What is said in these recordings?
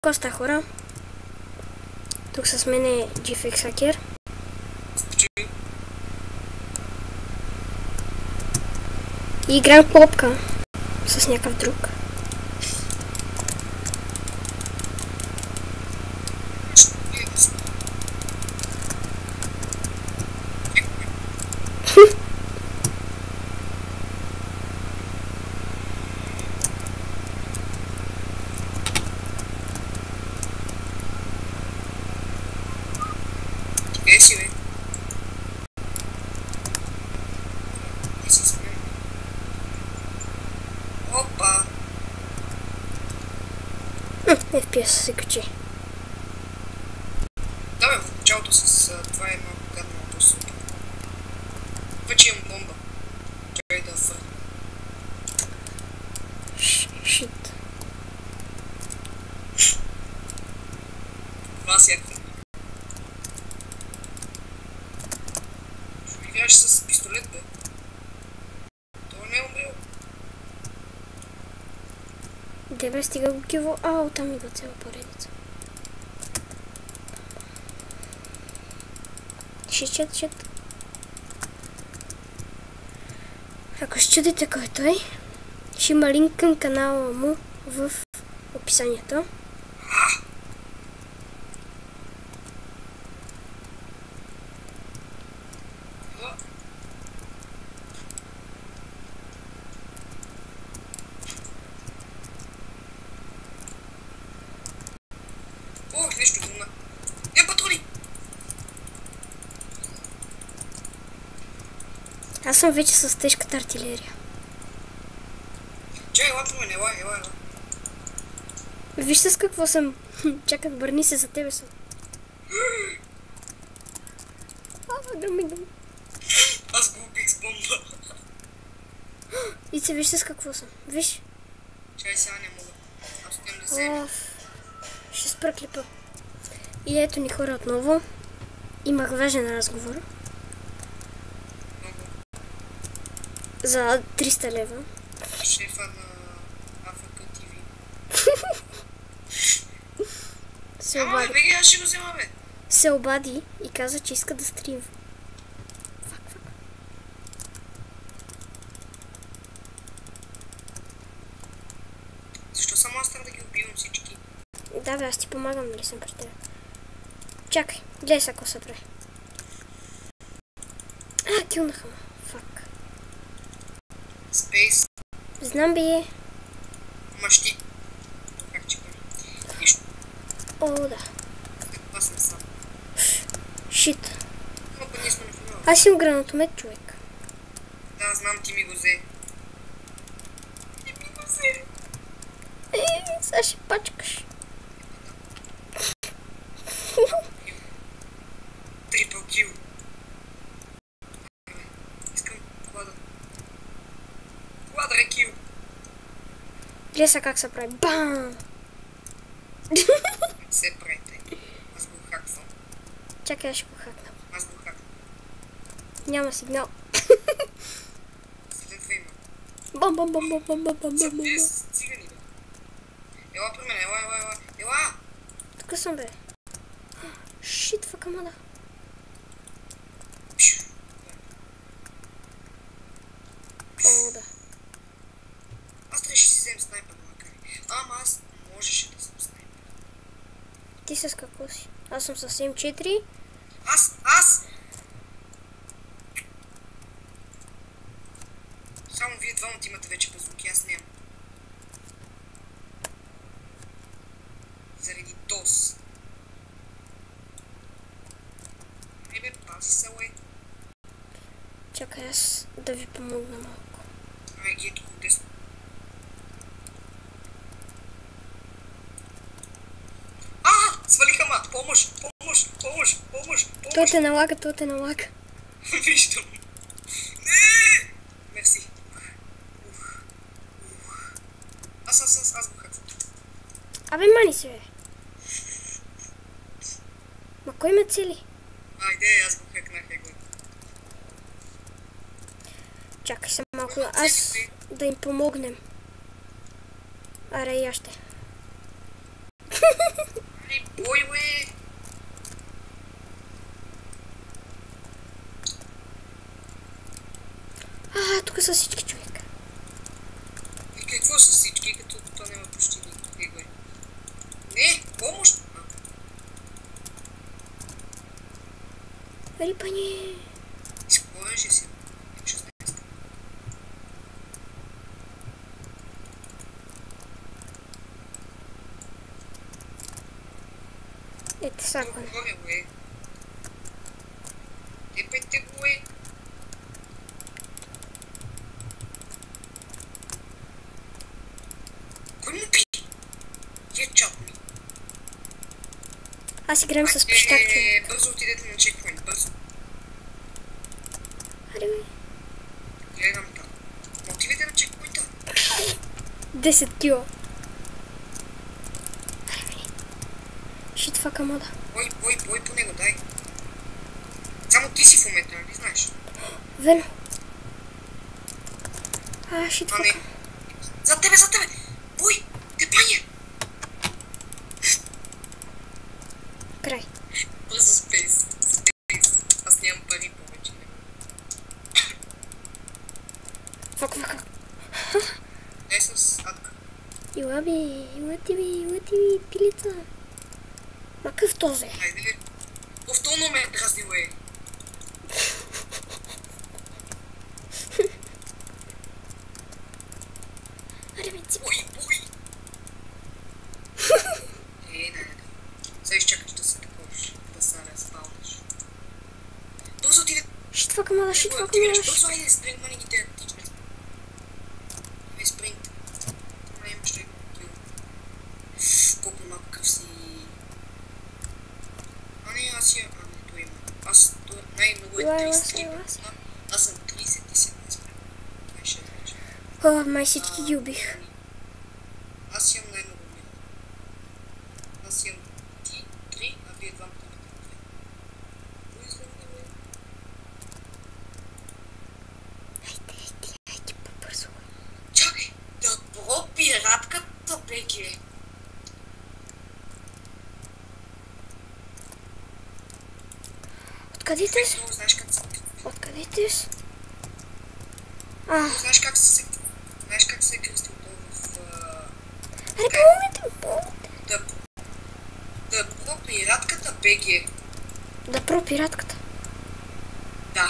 Коста хора. Тук с мен е GFX Hacker. И играем клопка с някакъв друг. Опа! FPS се качи. Да бе, в началото с това е малко гадно по-супер. Вече имам бомба. Чакай да фърна. Шит. Това си е. Ще играеш с пистолет, бе. Той не е умрел. Дебе, стига го киво. Ау, там идва цяла поредица. Шит. Ако ще чудите кой е той, ще има линк към канала му в описанието. Ох, нещо думна. Не, патрони! Аз съм вече с тежката артилерия. Чай, ела при мен, ела. Вижте с какво съм. Чакай, върни се, за тебе съм. Дъм. Аз го убих с бомба. И се вижте с какво съм. Виж. Чай, сега не мога. Аз отивам да взема. Ще спра клипа. И ето ни хора отново. Имах важен разговор. За 300 лева. Шефа на АФК ТВ. Бе, аз ще го взема, бе. Се обади и каза, че иска да стрим. Фак. Защо само аз трябва да ги убивам всички? Да бе, аз ти помагам, нали съм при теб. Чакай, гледай сега какво се прави. Килнаха ме. Фак. Спейс. Знам бе. Мъщи. Как че бъде? Нищо. О, да. Аз не съм. Шит. Много ние сме на финала. Аз имам гранатомет, човек. Да, знам, ти ми го взе. Сега ще пачкаш. Трипл кил. Искам клада. Квадра кил. Гледай сега как се прави. Бам! Не се прете. Аз го хаквам. Чакай, аз ще го хакна. Аз го хаквам. Няма сигнал. Следва има. Бам. Са те с цигани, бе. Ела при мен, ела. Тук съм, бе. Шит, факамада. О, да. Аз трябваше да си взем снайпер, макар. Ама аз можеше да съм снайпер. Ти с какво си? Аз съм с М4. Аз! Само вие двамата имате вече базуки, аз нямам. Заради ДОС. Бе, пази се, уе. Чакай аз да ви помогна малко. Ай, ги е тук десно. Свалиха ма! Помощ! Той те налага. Виждам. Не! Мерси. Аз го хаквам. Абе, мани се, бе. Ма кой ме цели? Айде, аз го хакнах, его. Чакай се малко, аз да им помогнем. Аре, я ще. Ай, бой, бе! Тук са всички човек. И какво са всички, като то няма почти никакви гори? Не, помощ! Рипани. Изпълнен же си. 16. Ето сега. Говоря, бе. Тепайте го, бе. Кой му пи? Кетчап ми. Аз играем с пищак човек. Бързо отидете на чекпоинт, бързо. Аре бе. Гледам там. Отивайте на чекпоинта. 10 кила. Аре бе. Шит фака мода. Бой по него, дай. Само ти си в момента, нали знаеш? Вено. Шит А, фака. не. За тебе! Бой! Тепание! Край. Бързо спейс. Аз нямам пари повече. Фака. Дай с адка. Ила ти пилица. Ма къв този? Хайде. Повторно ме дразнил, е. Аре бе, ципи. Бой! Не. Сега изчакаш да се таковаш, да се разпалнеш. Бързо отиде. Шит фака мода. Бързо, айде, спринт, мани ги те тичаме. Ай, спринт. Ай, имаш ли кил. Колко малко кръв си. Не, аз я... не, той има. Аз най-много е 33. Аз съм 37 спрем. Ай, ще рече. Май всички ги убих. Аз имам най-много мил. Аз имам ти 3, а вие 2 имате 2. Кой извънне, бе? Хайде, по-бързо. Чакай, да пиратката беге. Откъде те си? Знаеш как се... Откъде те си? Знаеш как се... Знаеш как се е кръстил то в... Аре, помогнете. Да пиратката беге. Да пиратката. Да.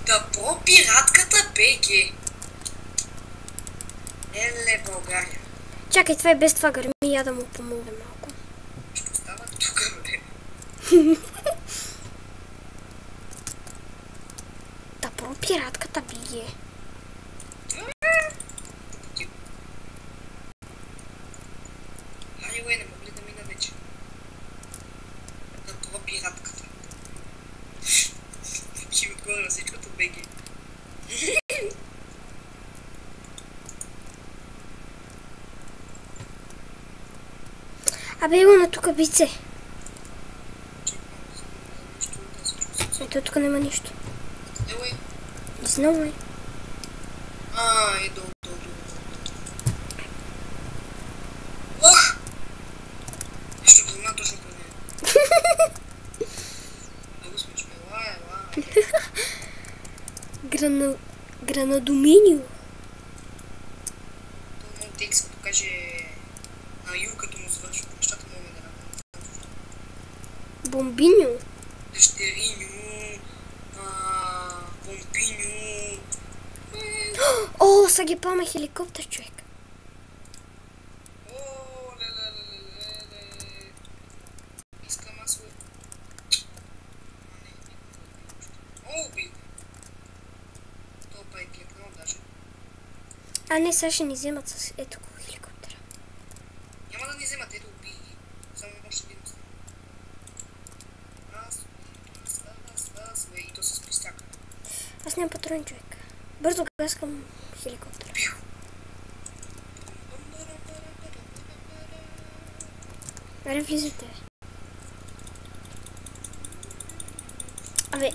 Да пиратката беге. Еле, България. Чакай, това е без това гърми, я да му помогна малко. Що става тук, бе? Да пиратката беге. Хайде, не могли да мина вече. Да пиратката. И отгоре на всичкото беге. Абе, има на тук бице. Ето, тук няма нищо. Къде, бе? Не знам, бе. Долу. Ох! Нещо го знам точно по нея. Много смешно. Гранадоминио. Това много текст, като каже на Ю, като му завършва нещата, много ме да работят. Бомбиньо. Дъщериньо, помпиньо. О, са ги паме хеликоптер, човек. Ле. Искам аз го. Убил. Това па е кликнал даже. Не, сега ще ни вземат с ето хеликоптера. Няма да ни вземат, ето убий ги. Само още един остана. Раз, и то с пистака. Аз нямам патрони, човек. Бързо гаскам хеликоптера. Пиу. Аре, влизайте. Абе,